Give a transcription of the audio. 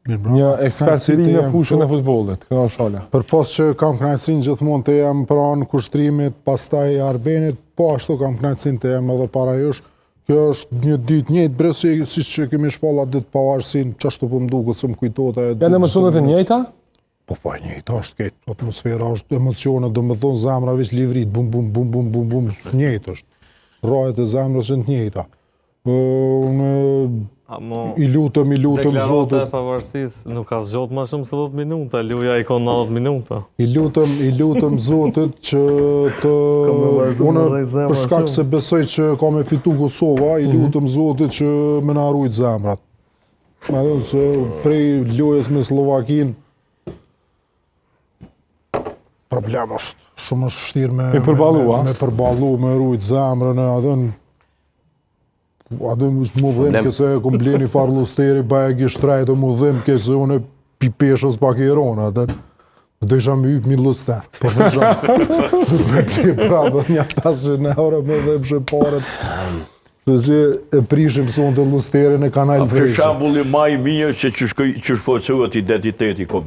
Një ekspert i ri në fushën e futbollit, këna shala. Për pas që kam kënaqësinë gjithmonë të jem pranë kushtrimit, pastaj Arbenit, po ashtu kam kënaqësinë të jem edhe para jush. Kjo është një ditë njëjtë bre siç që kemi shpalla ditë pavarësinë, çashtu po më duket se më kujtohet. Janë emocionet e njëjta? Po e njëjta është këtë, atmosfera është emocione, domethënë zemra veç livrit, bum bum bum bum bum bum, njëjtë është. Rajet e zemrës janë të njëjta. I lutëm Deklarata e Zotit. pavarësisë nuk ka zgjot më shumë se 10 minuta, luja i ka 90 minuta. I lutëm Zotit që unë për shkak se besoj që ka me fitu Kosova, i lutëm Zotit që më na rujt zemrat. Me dhënë se prej lojës me Slovakin, problem është shumë është vështirë me përballu, me rujt zemrën, adën është mu dhim këse e kom bleni farë lusteri, baja gishtrajt e mu dhim këse unë pipeshës pak i ronë, adën. Do isha me ypë një luster, po dhe isha me pli prapë një 500 euro me dhim shëparët. Dhe si e prishim sonë të lusterin e kanal Për shembulli ma i mirë që shfoqohet identiteti kombëtar.